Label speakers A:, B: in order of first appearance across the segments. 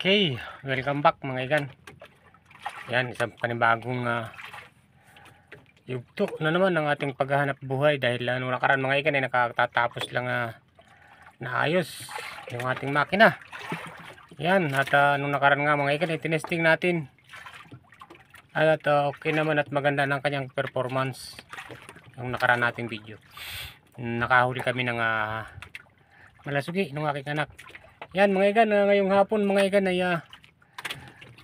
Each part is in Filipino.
A: Okay, welcome back mga igan. Yan, isang panibagong yugto na naman ng ating paghahanap buhay dahil nung nakaraan mga igan ay nakatatapos lang naayos yung ating makina. Yan, at nung nakaraan nga mga igan ay tinesting natin. At okay naman at maganda ng kanyang performance yung nakaraan nating video. Nakahuli kami ng malasugi ng aking anak. Yan mga igan, ngayong hapon mga igan ay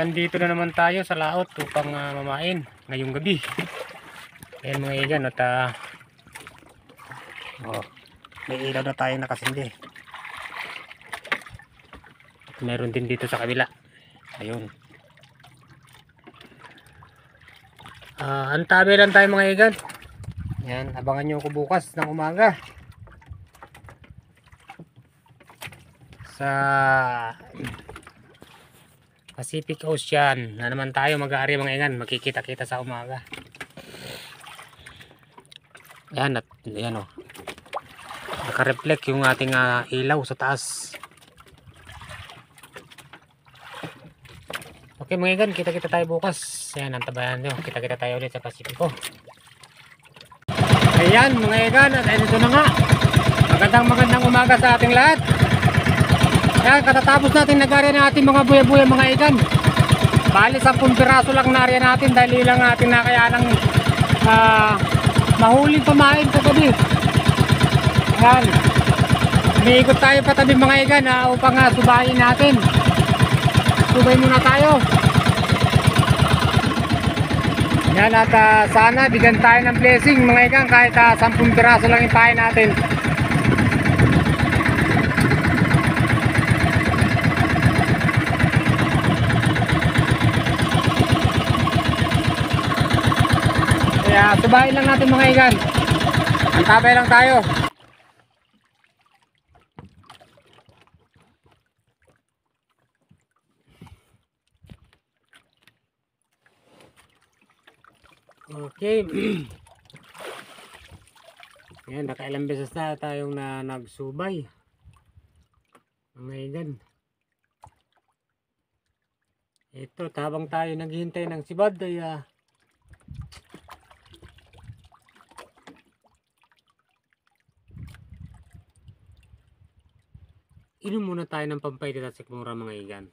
A: nandito na naman tayo sa laot upang mamain ngayong gabi. Yan mga igan at may ilaw na tayo nakasindi. At meron din dito sa kabila. Ayun. Antabi lang tayo mga igan. Yan, abangan nyo ko bukas ng umaga sa Pacific Ocean na naman tayo mag-aari mga igan. Magkikita-kita sa umaga. Yan at yan o, naka-reflect yung ating ilaw sa taas. Okay mga igan, kita-kita tayo bukas. Yan, antabayan nyo, kita-kita tayo ulit sa Pacifico. Ayan mga igan, at ito na nga, magandang umaga sa ating lahat. Yan, katatapos natin nag-area ng ating mga buya-buya mga igan. Bali 10 piraso lang na-area natin dahil ilang ating nakayanang mahuling pamain sa gabi. Yan, umiikot tayo patabi mga igan upang subayin natin. Subay muna tayo. Yan, at sana bigyan tayo ng blessing mga igan kahit 10 piraso lang ipain natin. Kaya subayin lang natin mga igan. Antabay lang tayo. Okay. Yan, nakailang beses na tayong nagsubay mga igan. Ito, habang tayo naghihintay ng sibad ay inom muna tayo ng pampaitit at sikmura mga igan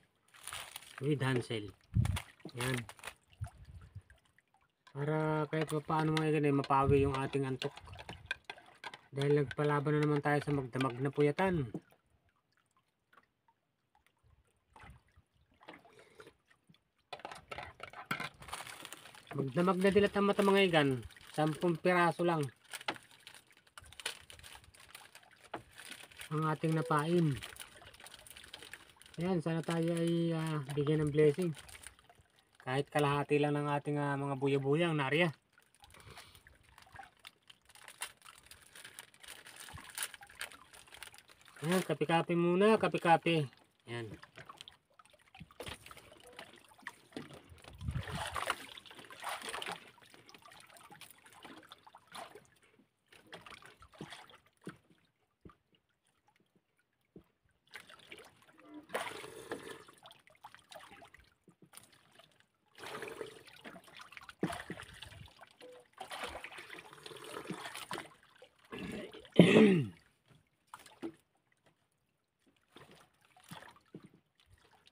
A: with Hansel. Yan, para kahit paano mga igan ay mapawi yung ating antok dahil nagpalaban na naman tayo sa magdamag na puyatan. Magdamag na dilat ang mata mga igan, 10 piraso lang ang ating napain. Yan, sana tayo ay bigyan ng blessing kahit kalahati lang ng ating mga buya-buyang narya. Yan, kapi-kapi muna, kapi-kapi. Yan.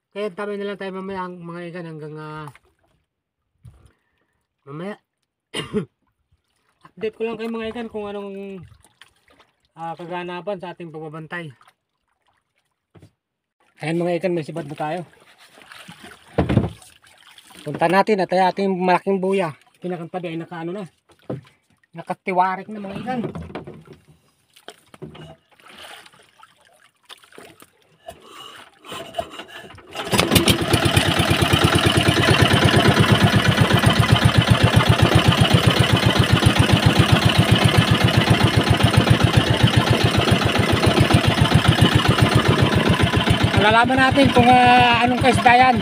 A: Kaya tabi na lang tayo mamaya mga igan hanggang mamaya. Update ko lang kayo mga igan kung anong kaganapan sa ating pagbabantay. Ayan mga igan, may sibad na tayo. Punta natin at ating malaking buya. Pinakantabi ay nakaano na, nakatiwarik na mga igan. Malalaman natin kung anong kaisdayan.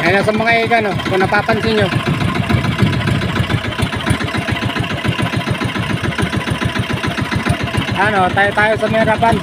A: Ayan sa mga igan, kung napapansin nyo. Ano, tayo sa Merapan.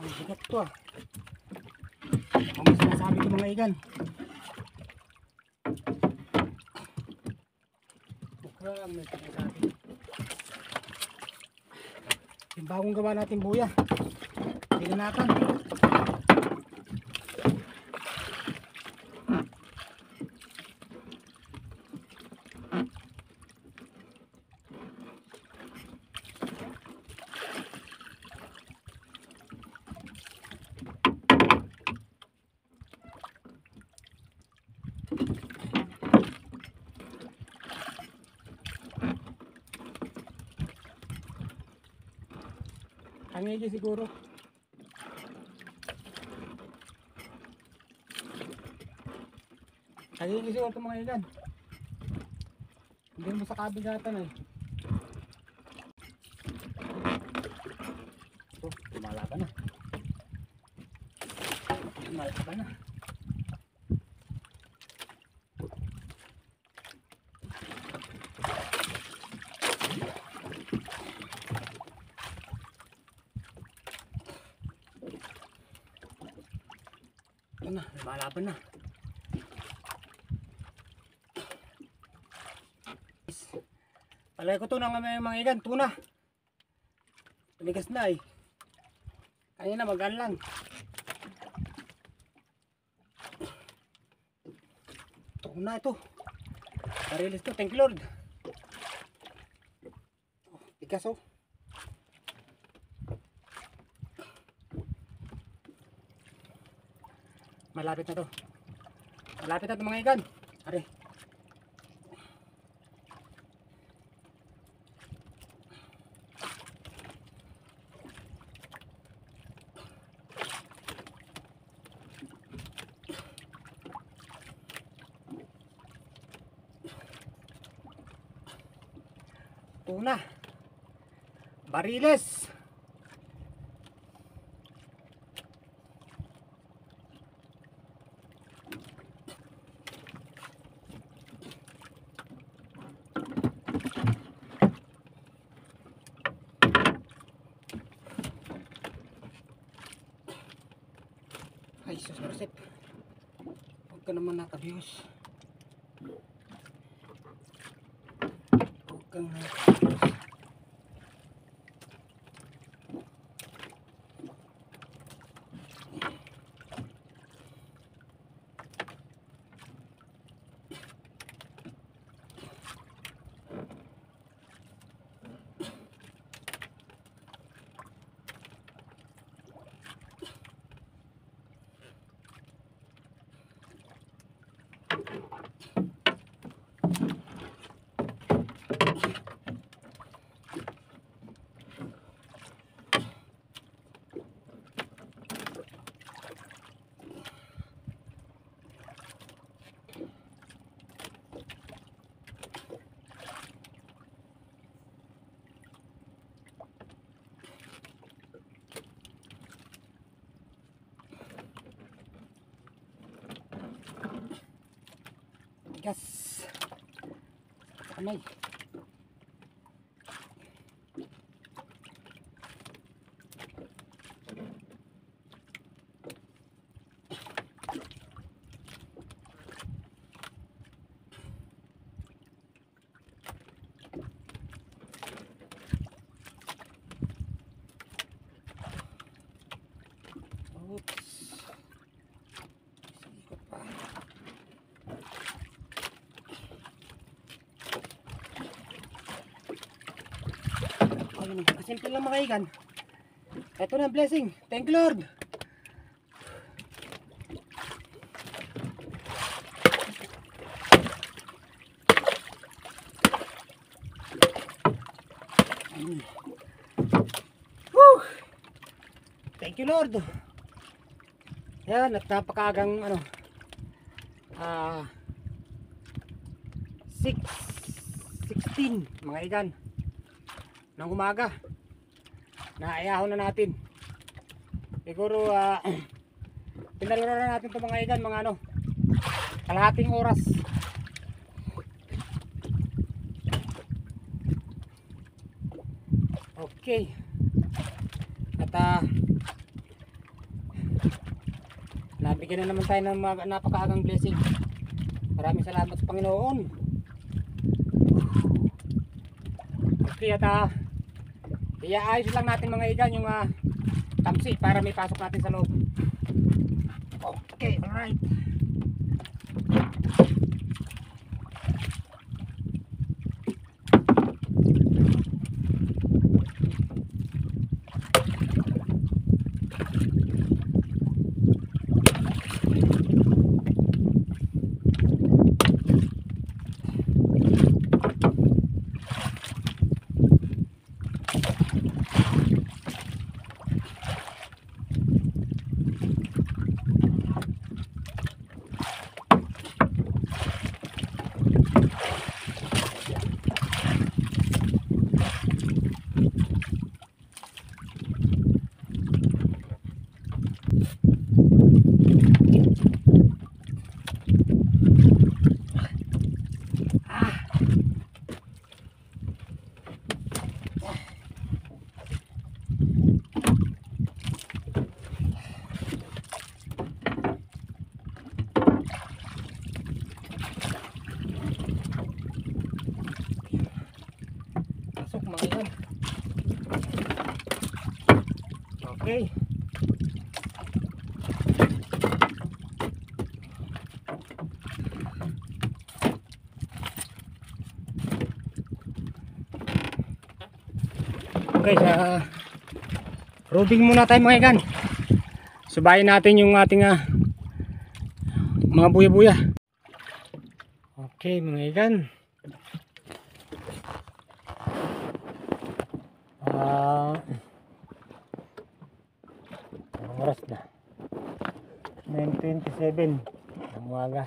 A: Ang bigat to ah. Ang sinasabi ko mga igan. Bukra may sinasabi. Yung bagong gawa natin buya. Pinanatan. Angigi siguro. Angigi siguro itong mga ilan. Hindi mo sa kabigatan eh. Ito, lumalaban na. Lumalaban na. Ito na, lumalaban na. Palay ko ito ng mga igan, tuna. Panigas na eh. Kanina magaan lang. Tuna ito. Parilis to, thank you Lord. Tigas oh. Malapit na to. Malapit na to mga igan. Are. Tuna. Bariles. Ay, sus Marcep. Huwag ka naman nakabiyos. Huwag kang nakabiyos. Gas. Kamay. Oops. Ikot pa. Ayun, kasimple lang mga kaigan. Ito na ang blessing. Thank you Lord. Woo! Thank you Lord. Yan, at napakaagang 6:16 mga igan ng umaga. Naayahon na natin. Siguro pinalaro na natin 'to mga igan, mga kalahating oras. Okay. At nabigyan na naman tayo ng napakaagang blessing. Maraming salamat sa Panginoon. Okay, at iaayos lang natin mga igan yung tamsi para may pasok natin sa loob. Okay, alright. Okay. Okay, sa roving muna tayo mga igan. Subayin natin yung ating mga buya-buya. Okay mga igan. Oras na 9:27 ng umaga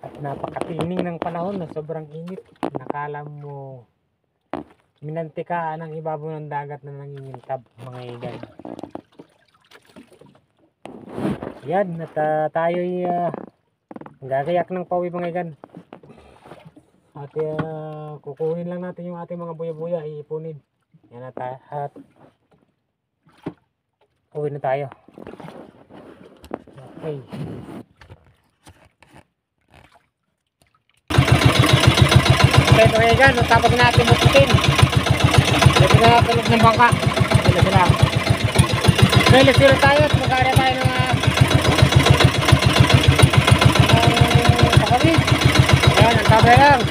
A: at napakatining ng panahon na sobrang init. Nakala mo minantikaan ang ibabaw ng dagat na nangingintab mga igan. Yan, at tayo'y gagayak ng pawi mga igan. At kukunin lang natin yung ating mga buya-buya, iipunin. Yan, at uwi na tayo. Okay. Okay mga igan, tapos natin maputin. Dito na tulog ng bangka. Dito sila. Okay, let's go tayo at mag-area tayo ng pakawin. Ayan, ang tabay lang.